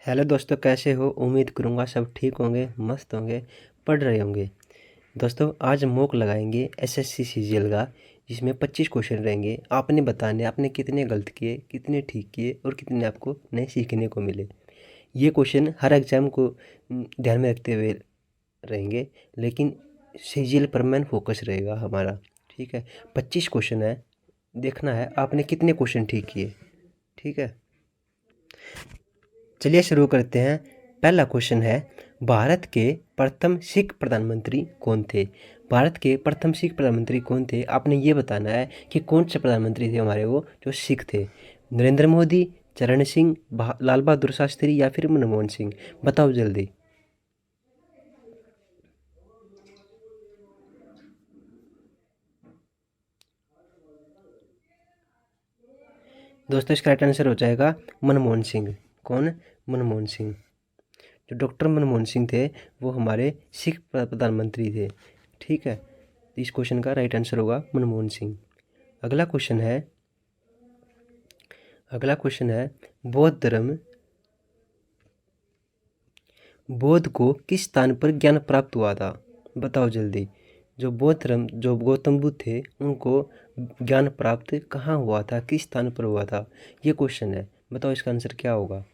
Hello दोस्तों, कैसे हो? उम्मीद करूँगा सब ठीक होंगे, मस्त होंगे, पढ़ रहे होंगे। दोस्तों, आज मॉक लगाएंगे एसएससी सीजीएल का, जिसमें 25 क्वेश्चन रहेंगे। आपने बताने आपने कितने गलत किए, कितने ठीक किए और कितने आपको नए सीखने को मिले। ये क्वेश्चन हर एग्जाम को ध्यान में रखते हुए रहेंगे, लेकिन सीजीएल पर मेन फोकस रहेगा हमारा। ठीक है, 25 क्वेश्चन है, देखना है आपने कितने क्वेश्चन ठीक किए। ठीक है, चलिए शुरू करते हैं। पहला क्वेश्चन है, भारत के प्रथम सिख प्रधानमंत्री कौन थे? भारत के प्रथम सिख प्रधानमंत्री कौन थे? आपने ये बताना है कि कौन से प्रधानमंत्री थे हमारे वो जो सिख थे। नरेंद्र मोदी, चरण सिंह, लाल बहादुर शास्त्री या फिर मनमोहन सिंह। बताओ जल्दी। दोस्तों, इसका राइट आंसर हो जाएगा मनमोहन सिंह। कौन? मनमोहन सिंह। जो डॉक्टर मनमोहन सिंह थे वो हमारे सिख प्रधानमंत्री थे। ठीक है, इस क्वेश्चन का राइट आंसर होगा मनमोहन सिंह। अगला क्वेश्चन है, बौद्ध धर्म, बौद्ध को किस स्थान पर ज्ञान प्राप्त हुआ था? बताओ जल्दी। जो बौद्ध धर्म, जो गौतम बुद्ध थे, उनको ज्ञान प्राप्त कहाँ हुआ था, किस स्थान पर हुआ था? ये क्वेश्चन है, बताओ इसका आंसर क्या होगा।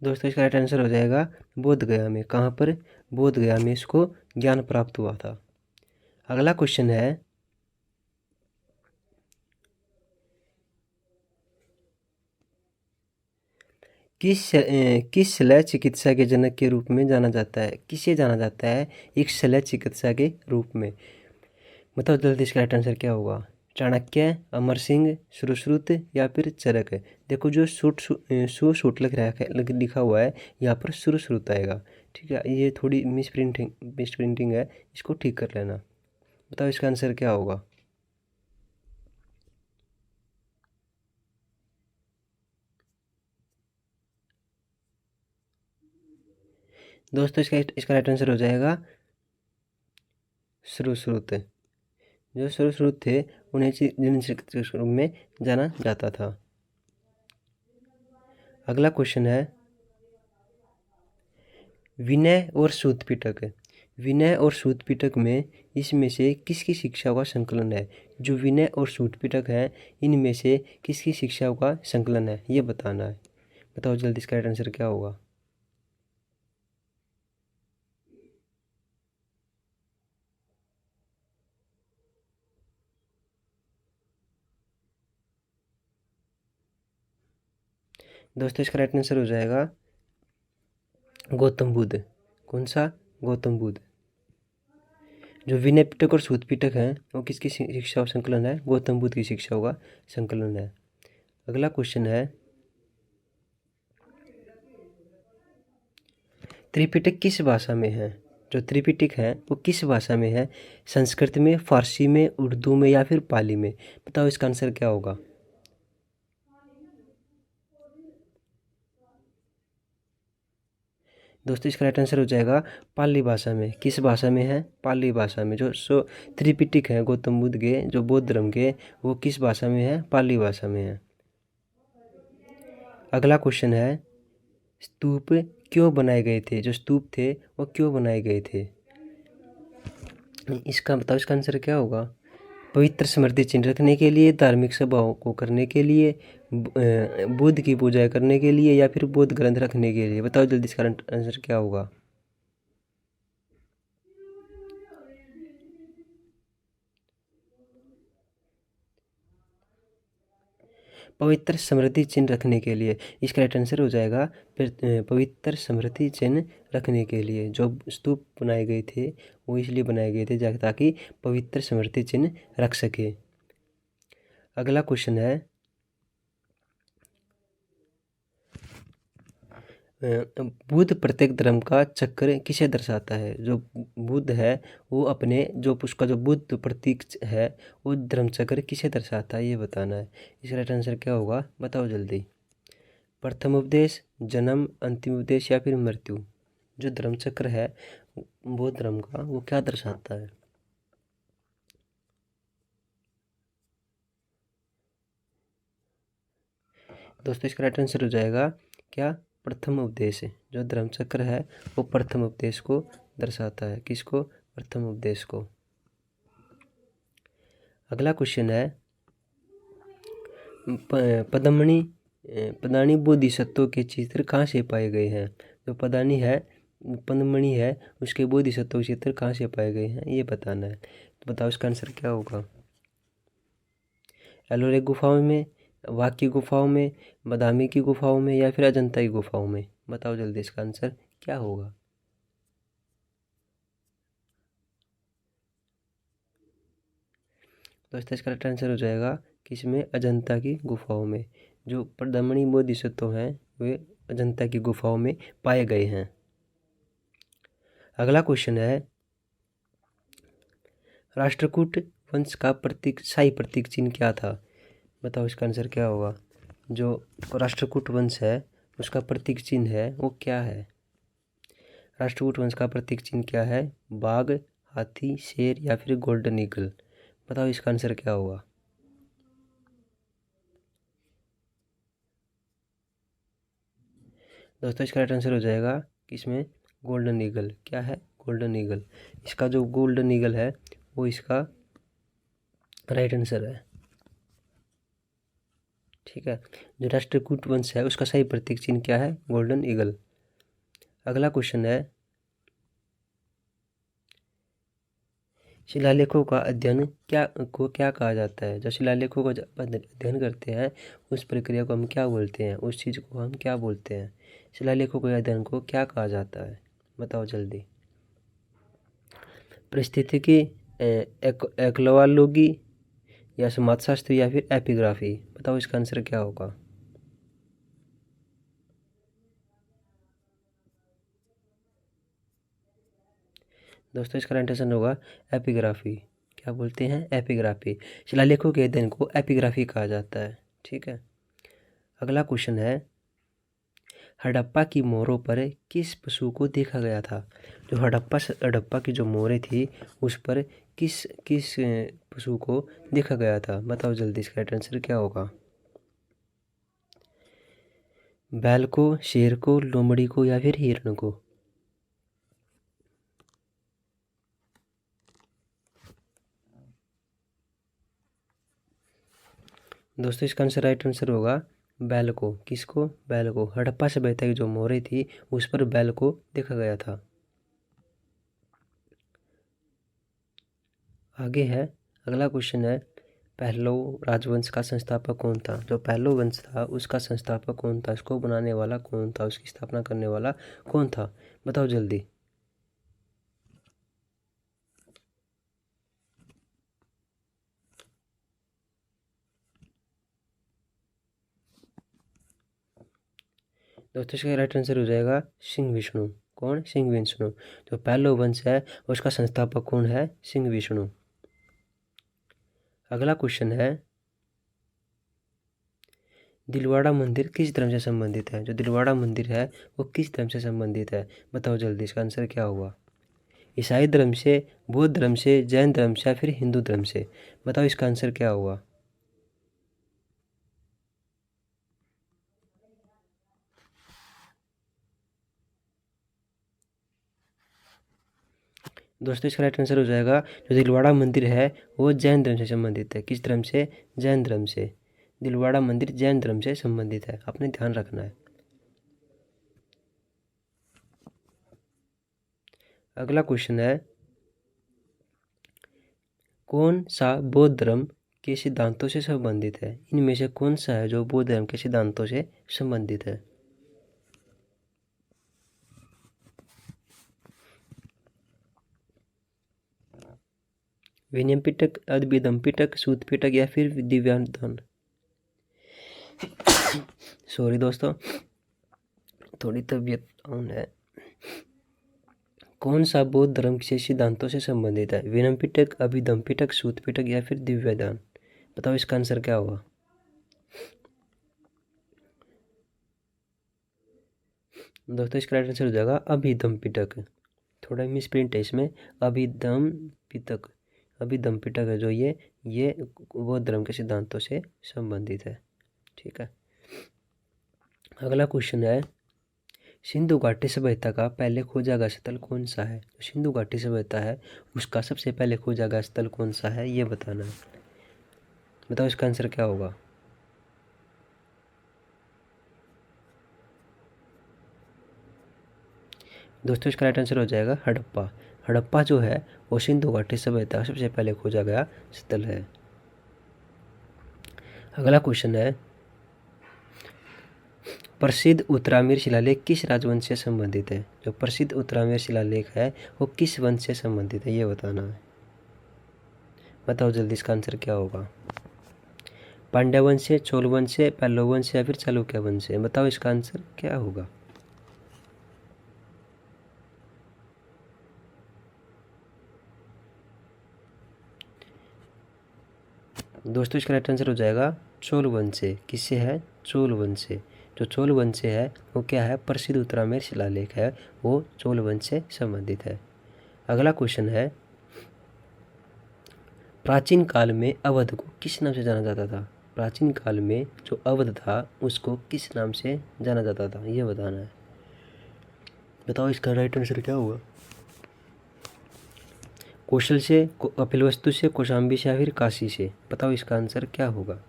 दोस्तों, इसका राइट आंसर हो जाएगा बोध गया में। कहाँ पर? बोध गया में इसको ज्ञान प्राप्त हुआ था। अगला क्वेश्चन है, किस शल्य चिकित्सा के जनक के रूप में जाना जाता है? किसे जाना जाता है एक शल्य चिकित्सा के रूप में? बताओ जल्दी, इसका राइट आंसर क्या होगा। चाणक्य, अमर सिंह, सुश्रुत या फिर चरक? देखो, जो सूट लिखा हुआ है, यहाँ पर सुश्रुत आएगा। ठीक है, ये थोड़ी मिस प्रिंटिंग है, इसको ठीक कर लेना। बताओ इसका आंसर क्या होगा। दोस्तों, इसका राइट आंसर हो जाएगा सुश्रुत। जो सुश्रुत थे उन्हें जिन चिकित्सक के रूप में जाना जाता था। अगला क्वेश्चन है, विनय और सूत पिटक। विनय और सूत पिटक में इसमें से किसकी शिक्षाओं का संकलन है? जो विनय और सूत पिटक है, इनमें से किसकी शिक्षाओं का संकलन है, ये बताना है। बताओ जल्दी, इसका राइट आंसर क्या होगा। दोस्तों, इसका राइट आंसर हो जाएगा गौतम बुद्ध। कौन सा? गौतम बुद्ध। जो विनय पिटक और सूत पिटक है, वो किसकी शिक्षा का संकलन है? गौतम बुद्ध की शिक्षाओं का संकलन है। अगला क्वेश्चन है, त्रिपिटक किस भाषा में है? जो त्रिपिटक है वो किस भाषा में है? संस्कृत में, फारसी में, उर्दू में या फिर पाली में? बताओ इसका आंसर क्या होगा। दोस्तों, इसका राइट आंसर हो जाएगा पाली भाषा में। किस भाषा में है? पाली भाषा में। जो त्रिपिटक है गौतम बुद्ध के, जो बौद्ध धर्म के, वो किस भाषा में है? पाली भाषा में है। अगला क्वेश्चन है, स्तूप क्यों बनाए गए थे? जो स्तूप थे वो क्यों बनाए गए थे? इसका बताओ, इसका आंसर क्या होगा। पवित्र स्मृति चिन्ह रखने के लिए, धार्मिक सभाओं को करने के लिए, बुद्ध की पूजा करने के लिए या फिर बौद्ध ग्रंथ रखने के लिए? बताओ जल्दी, इसका आंसर क्या होगा। पवित्र स्मृति चिन्ह रखने के लिए। इसका राइट आंसर हो जाएगा पवित्र स्मृति चिन्ह रखने के लिए। जो स्तूप बनाए गए थे वो इसलिए बनाए गए थे ताकि पवित्र स्मृति चिन्ह रख सके। अगला क्वेश्चन है, बुद्ध प्रत्येक धर्म का चक्र किसे दर्शाता है? जो बुद्ध है वो अपने जो उसका जो बुद्ध प्रतीक है वो धर्म चक्र किसे दर्शाता है, ये बताना है। इसका राइट आंसर क्या होगा, बताओ जल्दी। प्रथम उपदेश, जन्म, अंतिम उपदेश या फिर मृत्यु? जो धर्म चक्र है बौद्ध धर्म का, वो क्या दर्शाता है? दोस्तों इसका राइट आंसर हो जाएगा क्या? प्रथम उपदेश। जो धर्म चक्र है वो प्रथम उपदेश को दर्शाता है। किसको? प्रथम उपदेश को। अगला क्वेश्चन है पद्मणि पदानी बोधिसत्व के चित्र कहाँ से पाए गए हैं? जो पदानी है, पद्मणि है, उसके बोधिसत्व के चित्र कहाँ से पाए गए हैं, ये बताना है। तो बताओ इसका आंसर क्या होगा? एलोरे गुफाओं में, वाघ की गुफाओं में, बादामी की गुफाओं में, या फिर अजंता की गुफाओं में? बताओ जल्दी इसका आंसर क्या होगा? दोस्तों इसका राइट आंसर हो जाएगा किसमें? अजंता की गुफाओं में। जो पद्मणि बोधिसत्व हैं वे अजंता की गुफाओं में पाए गए हैं। अगला क्वेश्चन है राष्ट्रकूट वंश का प्रतीक, शाही प्रतीक चिन्ह क्या था? बताओ इसका आंसर क्या होगा? जो राष्ट्रकूट वंश है उसका प्रतीक चिन्ह है वो क्या है? राष्ट्रकूट वंश का प्रतीक चिन्ह क्या है? बाघ, हाथी, शेर, या फिर गोल्डन ईगल? बताओ इसका आंसर क्या होगा? दोस्तों इसका राइट आंसर हो जाएगा किसमें? Golden eagle. क्या है? Golden eagle. इसका जो गोल्डन ईगल है वो इसका राइट आंसर है। ठीक है, जो राष्ट्रकूट वंश है उसका सही प्रतीक चिन्ह क्या है? Golden eagle. अगला क्वेश्चन है शिलालेखों का अध्ययन क्या कहा जाता है? जब शिलालेखों का अध्ययन करते हैं उस प्रक्रिया को हम क्या बोलते हैं? उस चीज़ को हम क्या बोलते हैं? शिलालेखों के अध्ययन को क्या कहा जाता है? बताओ जल्दी। परिस्थितिकी, एक्लोलॉजी, या समाजशास्त्र, या फिर एपिग्राफी? बताओ इसका आंसर क्या होगा? दोस्तों इसका राइट आंसर होगा एपिग्राफी। क्या बोलते हैं? एपिग्राफी। शिलालेखों के अध्ययन को एपिग्राफी कहा जाता है। ठीक है, अगला क्वेश्चन है हड़प्पा की मोहरों पर किस पशु को देखा गया था? जो हड़प्पा की जो मोहरें थी उस पर किस किस पशु को देखा गया था? बताओ जल्दी इसका राइट आंसर क्या होगा? बैल को, शेर को, लोमड़ी को, या फिर हिरण को? दोस्तों इसका आंसर राइट आंसर होगा बैल को। किसको? बैल को। हड़प्पा सभ्यता की जो मोहरें थी उस पर बैल को देखा गया था। आगे है अगला क्वेश्चन है पहलव राजवंश का संस्थापक कौन था? जो पहलव वंश था उसका संस्थापक कौन था? इसको बनाने वाला कौन था? उसकी स्थापना करने वाला कौन था? बताओ जल्दी। दोस्तों इसका राइट आंसर हो जाएगा सिंह विष्णु। कौन? सिंह विष्णु। जो पहलव वंश है उसका संस्थापक कौन है? सिंह विष्णु। अगला क्वेश्चन है दिलवाड़ा मंदिर किस धर्म से संबंधित है? जो दिलवाड़ा मंदिर है वो किस धर्म से संबंधित है? बताओ जल्दी इसका आंसर क्या होगा? ईसाई धर्म से, बौद्ध धर्म से, जैन धर्म से, या फिर हिंदू धर्म से? बताओ इसका आंसर क्या होगा? दोस्तों इसका राइट आंसर हो जाएगा जो दिलवाड़ा मंदिर है वो जैन धर्म से संबंधित है। किस धर्म से? जैन धर्म से। दिलवाड़ा मंदिर जैन धर्म से संबंधित है, आपने ध्यान रखना है। अगला क्वेश्चन है कौन सा बौद्ध धर्म के सिद्धांतों से संबंधित है? इनमें से कौन सा है जो बौद्ध धर्म के सिद्धांतों से संबंधित है? विनय पिटक, अद्वैतम पिटक, सूत पिटक, या फिर दिव्यादान? सॉरी दोस्तों, थोड़ी तबीयत डाउन है। कौन सा बौद्ध धर्म के सिद्धांतों से संबंधित है? विनय पिटक, अभिधम पिटक, सूत पिटक, या फिर दिव्यदान? बताओ इसका आंसर क्या होगा? दोस्तों इसका राइट आंसर हो जाएगा अभिधम पिटक। थोड़ा मिस प्रिंट है इसमें, अभिधम पिटक। अभिधम पिटक है जो ये बौद्ध धर्म के सिद्धांतों से संबंधित है। ठीक है, अगला क्वेश्चन है, सिंधु घाटी सभ्यता का पहले खोजा गया स्थल कौन सा है? सिंधु घाटी सभ्यता है उसका सबसे पहले खोजा गया स्थल कौन सा है, ये बताना है। बताओ इसका आंसर क्या होगा। दोस्तों इसका राइट आंसर हो जाएगा हड़प्पा। हड़प्पा जो है वो सिंधु घाटी सभ्यता का सबसे पहले खोजा गया स्थल है। अगला क्वेश्चन है, प्रसिद्ध उत्तरामीर शिलालेख किस राजवंश से संबंधित है? जो प्रसिद्ध उत्तरामीर शिलालेख है वो किस वंश से संबंधित है, ये बताना है। बताओ जल्दी इसका आंसर क्या होगा। पांड्या वंश से, चोल वंश से, पल्लव वंश से या फिर चालुक्य वंश से? बताओ इसका आंसर क्या होगा। दोस्तों इसका राइट आंसर हो जाएगा चोल वंश से। किससे है? चोल वंश से। जो चोल वंश से है वो क्या है? प्रसिद्ध उत्तरामीर शिलालेख है वो चोल वंश से संबंधित है। अगला क्वेश्चन है, प्राचीन काल में अवध को किस नाम से जाना जाता था? प्राचीन काल में जो अवध था उसको किस नाम से जाना जाता था, ये बताना है। बताओ इसका राइट आंसर क्या होगा। कौशल से, कपिलवस्तु से, कौशाम्बी से या फिर काशी से? बताओ इसका आंसर क्या होगा।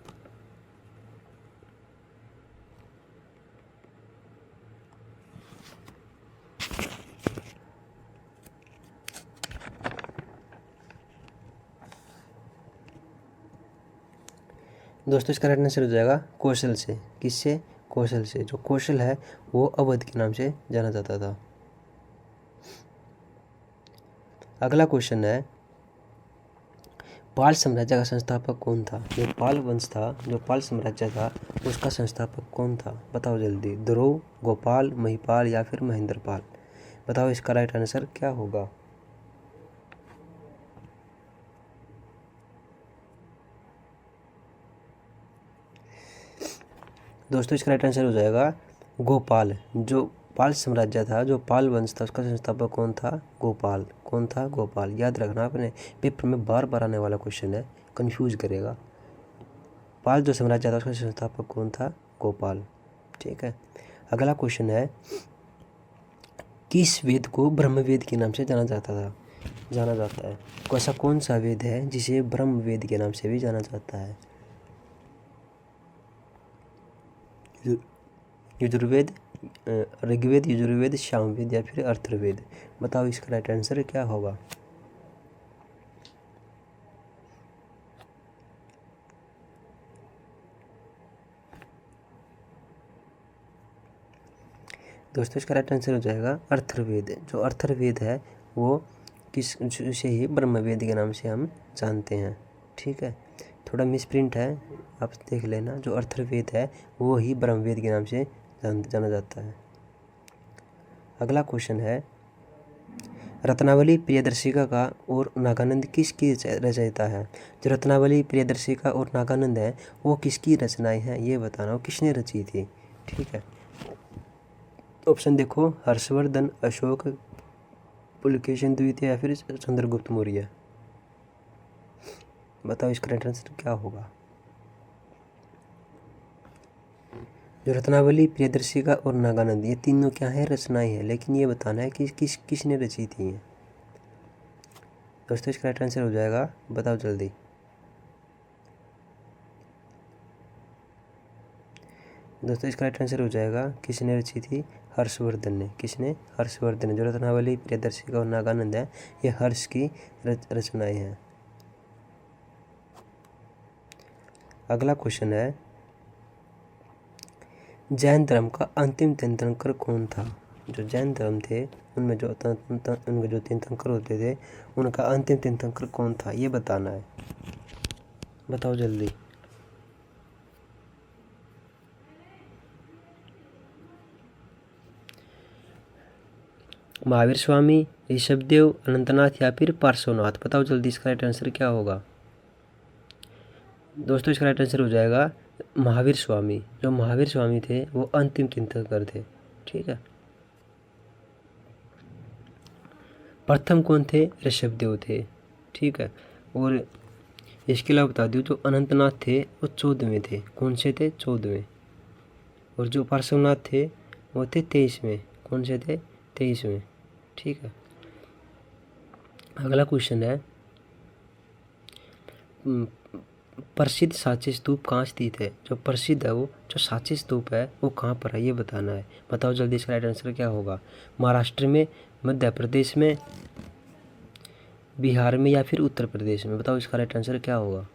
दोस्तों इसका राइट आंसर हो जाएगा कौशल से। किससे? कौशल से। जो कौशल है वो अवध के नाम से जाना जाता था। अगला क्वेश्चन है, पाल साम्राज्य का संस्थापक कौन था? जो पाल वंश था, जो पाल साम्राज्य था उसका संस्थापक कौन था? बताओ जल्दी। ध्रुव, गोपाल, महिपाल या फिर महेंद्रपाल? बताओ इसका राइट आंसर क्या होगा। दोस्तों इसका राइट आंसर हो जाएगा गोपाल। जो पाल साम्राज्य था, जो पाल वंश था उसका संस्थापक कौन था? गोपाल। कौन था? गोपाल। याद रखना, अपने पेपर में बार बार आने वाला क्वेश्चन है, कंफ्यूज करेगा। पाल जो साम्राज्य था उसका संस्थापक कौन था? गोपाल। ठीक है, अगला क्वेश्चन है, किस वेद को ब्रह्मवेद के नाम से जाना जाता है? ऐसा कौन सा वेद है जिसे ब्रह्मवेद के नाम से भी जाना जाता है? यजुर्वेद, ऋग्वेद, यजुर्वेद, सामवेद या फिर अथर्ववेद? बताओ इसका राइट आंसर क्या होगा। दोस्तों इसका राइट आंसर हो जाएगा अथर्ववेद। जो अथर्ववेद है वो उसे ही ब्रह्मवेद के नाम से हम जानते हैं। ठीक है, थोड़ा मिसप्रिंट है, आप देख लेना। जो अथर्ववेद है वो ही ब्रह्मवेद के नाम से जाना जाता है। अगला क्वेश्चन है, रत्नावली प्रियदर्शिका का और नागानंद किसकी रचयिता है? जो रत्नावली प्रियदर्शिका और नागानंद है वो किसकी रचनाएं हैं, ये बताना, वो किसने रची थी। ठीक है, ऑप्शन देखो, हर्षवर्धन, अशोक, पुलकेशिन द्वितीय या फिर चंद्रगुप्त मौर्य? बताओ इसका राइट आंसर क्या होगा। जो रत्नावली, प्रियदर्शिका और नागानंद ये तीनों क्या है? रचनाएं हैं, लेकिन ये बताना है कि किसने रची थी। दोस्तों इसका राइट आंसर हो जाएगा, बताओ जल्दी। दोस्तों इसका राइट आंसर हो जाएगा, किसने रची थी? हर्षवर्धन ने। किसने? हर्षवर्धन ने। जो रत्नावली, प्रियदर्शिका और नागानंद है ये हर्ष की रचनाएं हैं। अगला क्वेश्चन है, जैन धर्म का अंतिम तीर्थंकर कौन था? जो जैन धर्म थे उनमें जो उनके जो तीर्थंकर होते थे उनका अंतिम तीर्थंकर कौन था, ये बताना है। बताओ जल्दी। महावीर स्वामी, ऋषभदेव, अनंतनाथ या फिर पार्श्वनाथ? बताओ जल्दी इसका राइट आंसर क्या होगा। दोस्तों इसका राइट आंसर हो जाएगा महावीर स्वामी। जो महावीर स्वामी थे वो अंतिम तीर्थंकर थे। ठीक है, प्रथम कौन थे? ऋषभदेव थे। ठीक है। और इसके अलावा बता दूँ जो अनंतनाथ थे वो 14वें थे। कौन से थे? 14वें। और जो पार्श्वनाथ थे वो थे 23वें। कौन से थे? 23वें। ठीक है। अगला क्वेश्चन है प्रसिद्ध सांची स्तूप कहाँ स्थित है? जो प्रसिद्ध है वो जो सांची स्तूप है वो कहाँ पर है ये बताना है। बताओ जल्दी, इसका राइट आंसर क्या होगा? महाराष्ट्र में, मध्य प्रदेश में, बिहार में या फिर उत्तर प्रदेश में? बताओ इसका राइट आंसर क्या होगा?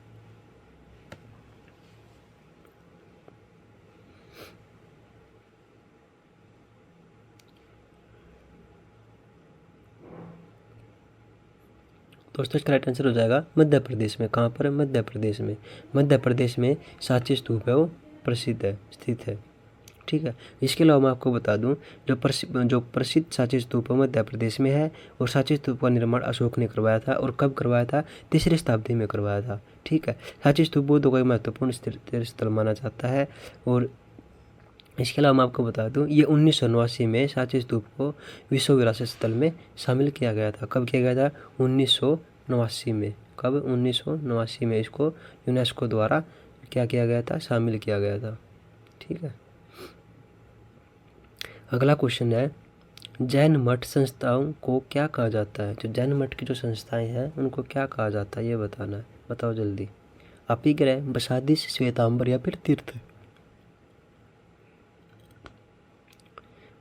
दोस्तों इसका राइट आंसर हो जाएगा मध्य प्रदेश में। कहाँ पर? मध्य प्रदेश में। मध्य प्रदेश में सांची स्तूप है वो प्रसिद्ध है, स्थित है। ठीक है। इसके अलावा मैं आपको बता दूं जो प्रसिद्ध सांची स्तूप मध्य प्रदेश में है। और सांची स्तूप का निर्माण अशोक ने करवाया था। और कब करवाया था? 3री शताब्दी में करवाया था। ठीक है। सांची स्तूप बौद्धों का महत्वपूर्ण तीर्थ स्थल माना जाता है। और इसके अलावा मैं आपको बता दूं ये 1989 में सांची स्तूप को विश्व विरासत स्थल में शामिल किया गया था। कब किया गया था? 1989 में। कब? 1989 में इसको यूनेस्को द्वारा क्या किया गया था? शामिल किया गया था। ठीक है। अगला क्वेश्चन है जैन मठ संस्थाओं को क्या कहा जाता है? जो जैन मठ की जो संस्थाएं हैं उनको क्या कहा जाता है ये बताना है। बताओ जल्दी। अपिग्रह, बसादिश, श्वेतांबर या फिर तीर्थ?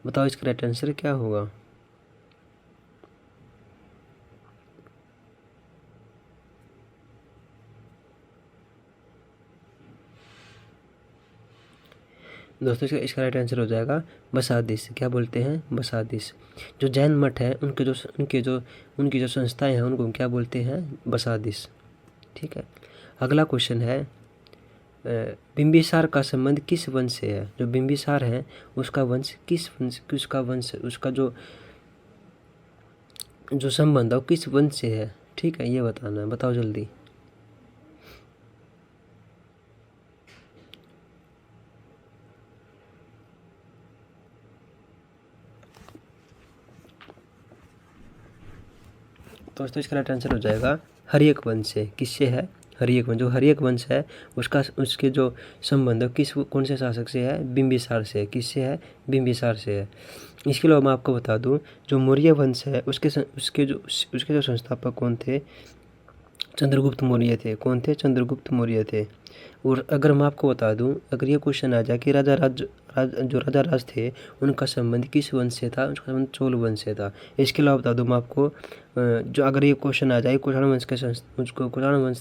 बताओ इसका राइट आंसर क्या होगा? दोस्तों इसका राइट आंसर हो जाएगा बसादिश। क्या बोलते हैं? बसादिश। जो जैन मठ है उनकी जो संस्थाएं हैं उनको क्या बोलते हैं? बसादिश। ठीक है। अगला क्वेश्चन है बिंबिसार का संबंध किस वंश से है? जो बिंबिसार है उसका वंश उसका जो संबंध है वो किस वंश से है? ठीक है, ये बताना है। बताओ जल्दी। दोस्तों इसका राइट आंसर हो जाएगा हर्यक वंश से। किससे है? हर्यक वंश। जो हर्यक वंश है उसके जो संबंध है कौन से शासक से है? बिंबिसार से। किससे है? बिंबिसार से है। इसके अलावा मैं आपको बता दूं जो मौर्य वंश है उसके जो संस्थापक कौन थे? चंद्रगुप्त मौर्य थे। कौन थे? चंद्रगुप्त मौर्य थे। और अगर मैं आपको बता दूं अगर ये क्वेश्चन आ जाए कि राजा राज थे उनका संबंध किस वंश से था? उसका संबंध चोल वंश से था। इसके अलावा बता दूं मैं आपको जो अगर ये क्वेश्चन आ जाए कुषाण वंश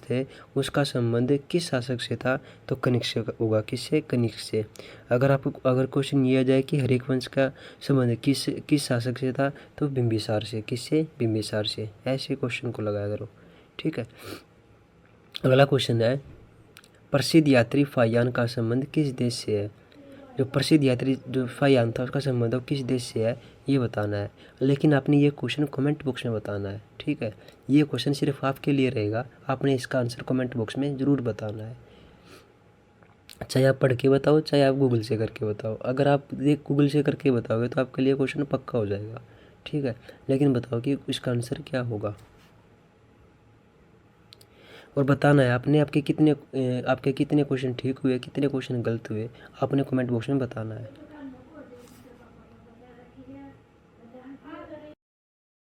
थे उसका संबंध किस शासक से था? तो कनिष्क से होगा। किससे? कनिष्क से। अगर क्वेश्चन ये आ जाए कि हर्यक वंश का संबंध किस शासक से था? तो बिंबिसार से। किससे? बिंबिसार से। ऐसे क्वेश्चन को लगाया करो। ठीक है। अगला क्वेश्चन है प्रसिद्ध यात्री फाहियान का संबंध किस देश से है? जो प्रसिद्ध यात्री जो फाहियान था उसका संबंध किस देश से है ये बताना है। लेकिन आपने ये क्वेश्चन कमेंट बॉक्स में बताना है। ठीक है। ये क्वेश्चन सिर्फ आपके लिए रहेगा। आपने इसका आंसर कमेंट बॉक्स में ज़रूर बताना है। चाहे आप पढ़ के बताओ चाहे आप गूगल से करके बताओ। अगर आप गूगल से करके बताओगे तो आपके लिए क्वेश्चन पक्का हो जाएगा। ठीक है। लेकिन बताओ कि इसका आंसर क्या होगा और बताना है। आपके कितने क्वेश्चन ठीक हुए, कितने क्वेश्चन गलत हुए, आपने कमेंट बॉक्स में बताना है।